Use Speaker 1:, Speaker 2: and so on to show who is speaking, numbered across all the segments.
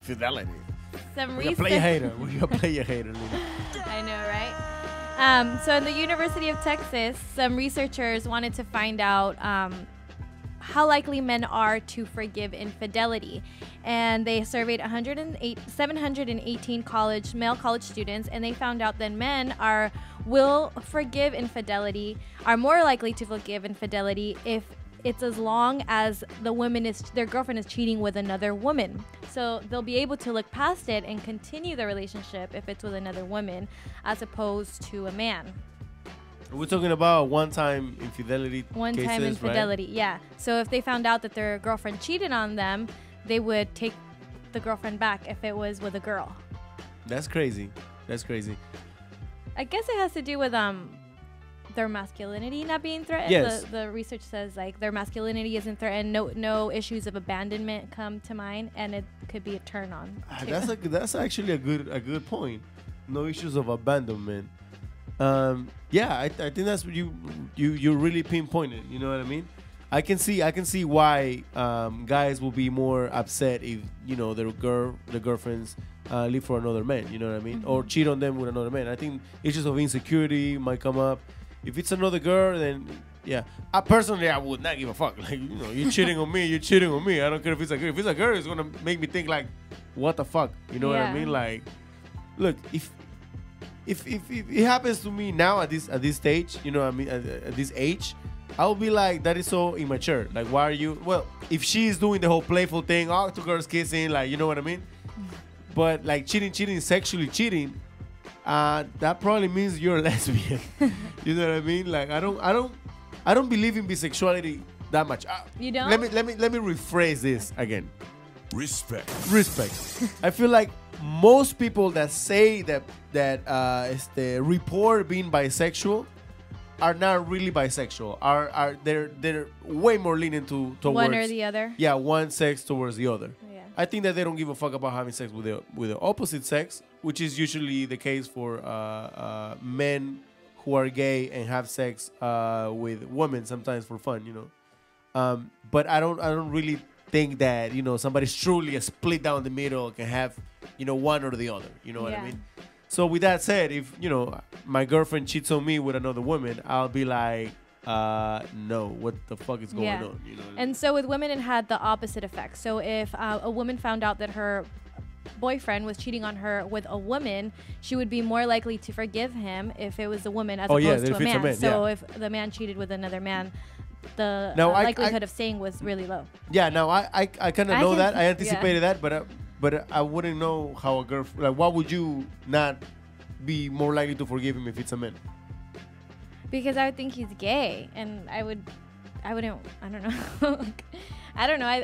Speaker 1: Fidelity.
Speaker 2: Some
Speaker 1: We're gonna play a hater. We're gonna play a hater, Lena.
Speaker 2: I know, right? So in the University of Texas, some researchers wanted to find out how likely men are to forgive infidelity. And they surveyed 718 male college students, and they found out that men will forgive infidelity, are more likely to forgive infidelity if it's as long as their girlfriend is cheating with another woman. So they'll be able to look past it and continue the relationship if it's with another woman as opposed to a man.
Speaker 1: We're talking about one-time infidelity
Speaker 2: One-time
Speaker 1: cases,
Speaker 2: infidelity,
Speaker 1: right?
Speaker 2: yeah. So if they found out that their girlfriend cheated on them, they would take the girlfriend back if it was with a girl.
Speaker 1: That's crazy. That's crazy.
Speaker 2: I guess it has to do with their masculinity not being threatened.
Speaker 1: Yes.
Speaker 2: The research says like their masculinity isn't threatened. No issues of abandonment come to mind, and it could be a turn on.
Speaker 1: That's actually a good point. No issues of abandonment. Yeah, I think that's what you really pinpointed. You know what I mean? I can see why guys will be more upset if their girlfriends leave for another man. You know what I mean? Mm-hmm. Or cheat on them with another man. I think issues of insecurity might come up. If it's another girl, then yeah. Personally, I would not give a fuck. Like, you're cheating on me. You're cheating on me. I don't care if it's a girl. If it's a girl, it's gonna make me think like, what the fuck? You know what I mean? Like, look, if it happens to me now at this stage, you know what I mean, at this age, I'll be like, that is so immature. Like, why are you? Well, if she's doing the whole playful thing, two girls kissing, like, you know what I mean? But like cheating, sexually cheating, that probably means you're a lesbian. You know what I mean? Like, I don't believe in bisexuality that much.
Speaker 2: You don't?
Speaker 1: Let me rephrase this again.
Speaker 3: Respect.
Speaker 1: I feel like most people that say that report being bisexual are not really bisexual. They're way more leaning towards
Speaker 2: one or the other.
Speaker 1: Yeah, one sex towards the other.
Speaker 2: Yeah.
Speaker 1: I think that they don't give a fuck about having sex with the opposite sex, which is usually the case for men who are gay and have sex with women sometimes for fun, But I don't really think that somebody's truly a split down the middle can have one or the other. You know what I mean? So with that said, if my girlfriend cheats on me with another woman, I'll be like, no, what the fuck is going on? You know what I mean?
Speaker 2: And so with women, it had the opposite effect. So if a woman found out that her boyfriend was cheating on her with a woman, she would be more likely to forgive him if it was a woman as opposed to a man. So if the man cheated with another man, the likelihood of staying was really low.
Speaker 1: Yeah, now I kind of know that. I anticipated that, but I wouldn't know how a girl, like, why would you not be more likely to forgive him if it's a man?
Speaker 2: Because I would think he's gay, and I wouldn't, I don't know. I don't know.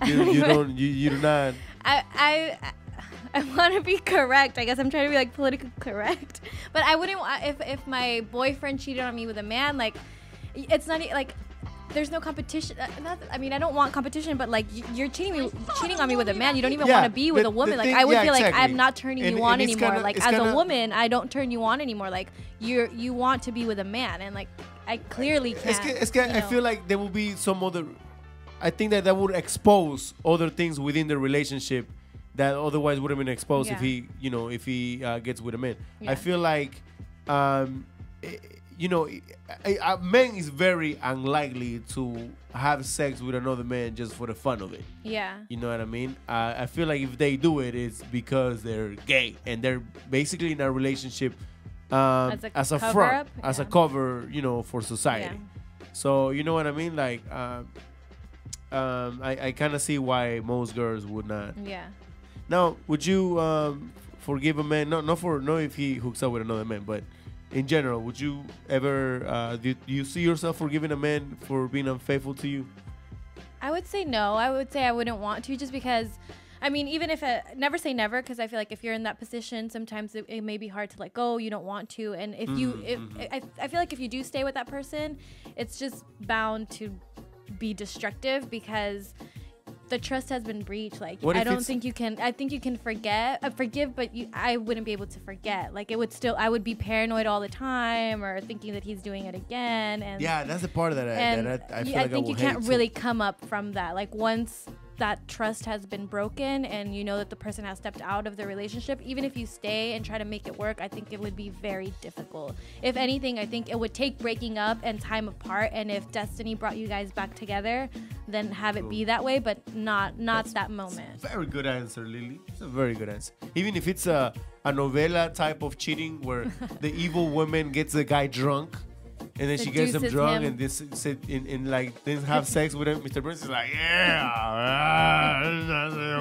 Speaker 1: You do not.
Speaker 2: I want to be correct. I guess I'm trying to be like politically correct, but I wouldn't. If my boyfriend cheated on me with a man, like, it's not like there's no competition. I mean, I don't want competition, but like you're cheating on me with a man. You don't even want to be with a woman. Like, I would feel like I'm not turning you on anymore. Like, as a woman, I don't turn you on anymore. Like, you want to be with a man, and like I clearly can't.
Speaker 1: I feel like there will be some other. I think that would expose other things within the relationship that otherwise would have been exposed if he gets with a man. I feel like a man is very unlikely to have sex with another man just for the fun of it.
Speaker 2: Yeah.
Speaker 1: You know what I mean? I feel like if they do it, it's because they're gay and they're basically in a relationship as a front, as a cover, for society. Yeah. So you know what I mean? Like, I kind of see why most girls would not.
Speaker 2: Yeah.
Speaker 1: Now, would you forgive a man? Not if he hooks up with another man, but in general, would you ever? Do you see yourself forgiving a man for being unfaithful to you?
Speaker 2: I would say no. I would say I wouldn't want to, just because. I mean, even if never say never, because I feel like if you're in that position, sometimes it may be hard to let go. You don't want to, and if I feel like if you do stay with that person, it's just bound to be destructive because the trust has been breached. Like, I don't think you can. I think you can forgive, but I wouldn't be able to forget. Like, I would be paranoid all the time, or thinking that he's doing it again. And
Speaker 1: yeah, that's the part that I feel like
Speaker 2: I think you can't really come up from that. Like, once that trust has been broken and you know that the person has stepped out of the relationship, even if you stay and try to make it work, I think it would be very difficult. If anything, I think it would take breaking up and time apart, and if destiny brought you guys back together, then have it be that way, but not that moment.
Speaker 1: Very good answer, Lily. It's a very good answer. Even if it's a novela type of cheating where the evil woman gets the guy drunk, and then she gets him drunk and this sit in like then have sex with him. Mr. Burns is like, yeah,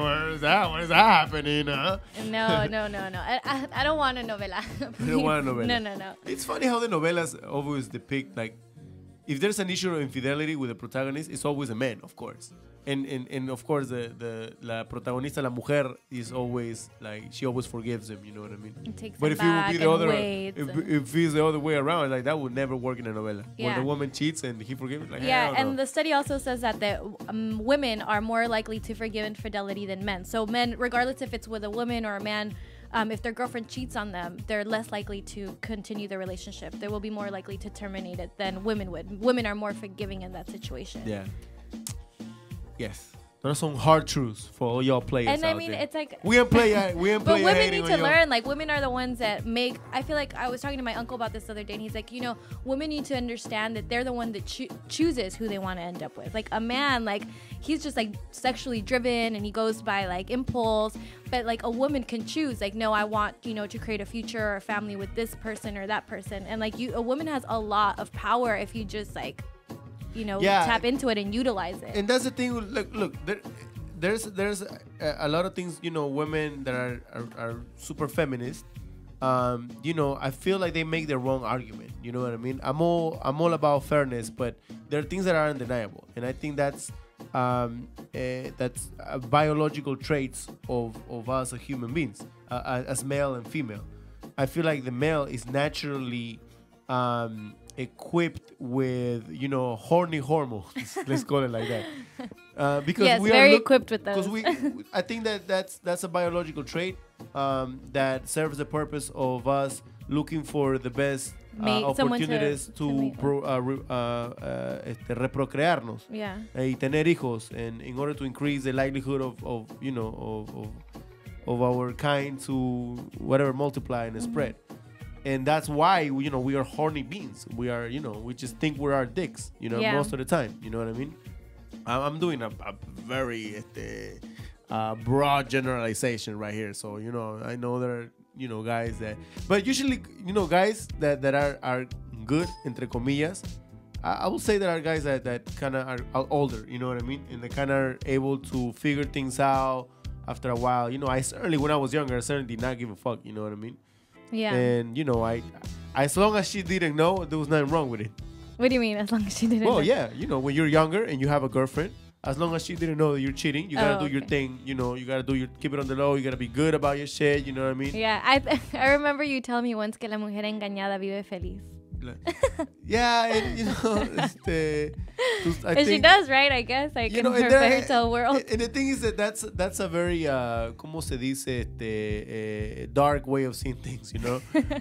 Speaker 1: what is that happening? Huh?
Speaker 2: No. I don't want a novela.
Speaker 1: You don't want a novela.
Speaker 2: No.
Speaker 1: It's funny how the novelas always depict like if there's an issue of infidelity with the protagonist, it's always a man, of course. And of course la protagonista, la mujer, is always like she always forgives him, you know what I mean?
Speaker 2: But if it would be the other,
Speaker 1: if it's the other way around, like that would never work in a novela. Where the woman cheats and he forgives, like
Speaker 2: and the study also says that the women are more likely to forgive infidelity than men. So men, regardless if it's with a woman or a man, if their girlfriend cheats on them, they're less likely to continue the relationship. They will be more likely to terminate it than women would. Women are more forgiving in that situation.
Speaker 1: Yeah. Yes. Those are some hard truths for all y'all players.
Speaker 2: And I mean,
Speaker 1: there.
Speaker 2: It's like
Speaker 1: we ain't play. But
Speaker 2: women need to learn. Like, women are the ones that make. I feel like I was talking to my uncle about this the other day, and he's like, women need to understand that they're the one that chooses who they want to end up with. Like a man, like he's just like sexually driven and he goes by like impulse. But like a woman can choose. Like, no, I want to create a future or a family with this person or that person. And like a woman has a lot of power if you just like. Tap into it and utilize it.
Speaker 1: And that's the thing. Look, there's a lot of things. Women that are super feminist. I feel like they make the wrong argument. You know what I mean? I'm all about fairness, but there are things that are undeniable, and I think that's biological traits of us as human beings, as male and female. I feel like the male is naturally equipped with horny hormones. Let's call it like that. Because we
Speaker 2: very
Speaker 1: are
Speaker 2: equipped with those.
Speaker 1: Because I think that's a biological trait that serves the purpose of us looking for the best opportunities to reprocrearnos. Y tener hijos, and in order to increase the likelihood of our kind to whatever multiply and spread. And that's why we are horny beings. We are we just think we're our dicks most of the time. You know what I mean? I'm doing a very broad generalization right here. So I know there are guys that, but usually guys that are good entre comillas. I will say there are guys that kind of are older. You know what I mean? And they kind of are able to figure things out after a while. I certainly, when I was younger, I certainly did not give a fuck. You know what I mean?
Speaker 2: Yeah.
Speaker 1: And I as long as she didn't know, there was nothing wrong with it.
Speaker 2: What do you mean, as long as she didn't know?
Speaker 1: Well, yeah, when you're younger and you have a girlfriend, as long as she didn't know that you're cheating, you gotta do your thing. You gotta keep it on the low. You gotta be good about your shit. You know what I mean?
Speaker 2: Yeah, I remember you telling me once que la mujer engañada vive feliz.
Speaker 1: Yeah, and
Speaker 2: and she does, right? I guess, like in her fairy tale world.
Speaker 1: And the thing is that's a very ¿cómo se dice? Dark way of seeing things,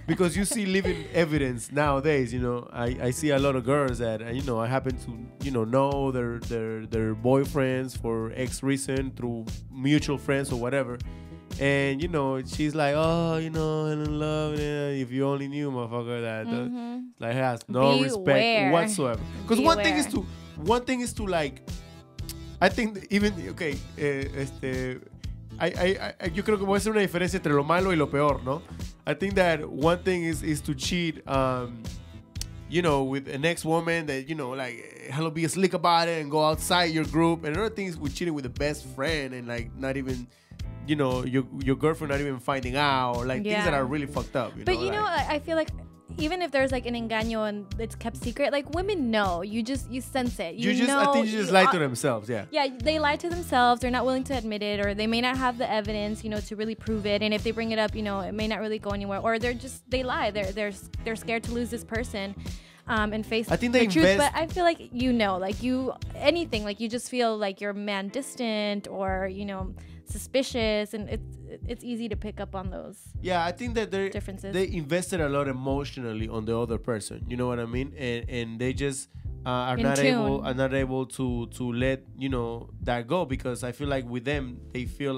Speaker 1: because you see living evidence nowadays. I see a lot of girls that I happen to know their boyfriends for X reason through mutual friends or whatever. And she's like, I'm in love. If you only knew, motherfucker, that like has no respect whatsoever. Because one thing is to like, I think even yo creo que puede ser una diferencia entre lo malo y lo peor, ¿no? I think that one thing is to cheat, with an ex-woman that like hell be slick about it and go outside your group, and another thing is with cheating with the best friend and like not even. Your girlfriend not even finding out, or like things that are really fucked up.
Speaker 2: But I feel like even if there's like an engaño and it's kept secret, like women know. You sense it.
Speaker 1: I think you just lie to themselves. Yeah.
Speaker 2: Yeah, they lie to themselves. They're not willing to admit it, or they may not have the evidence, to really prove it. And if they bring it up, it may not really go anywhere. Or they lie. They're scared to lose this person. And face the truth, but I feel like anything, like you just feel like your man distant or suspicious, and it's easy to pick up on those.
Speaker 1: Yeah, I think that
Speaker 2: differences.
Speaker 1: They invested a lot emotionally on the other person. You know what I mean? And they just are
Speaker 2: In
Speaker 1: not
Speaker 2: tune.
Speaker 1: able to let that go, because I feel like with them they feel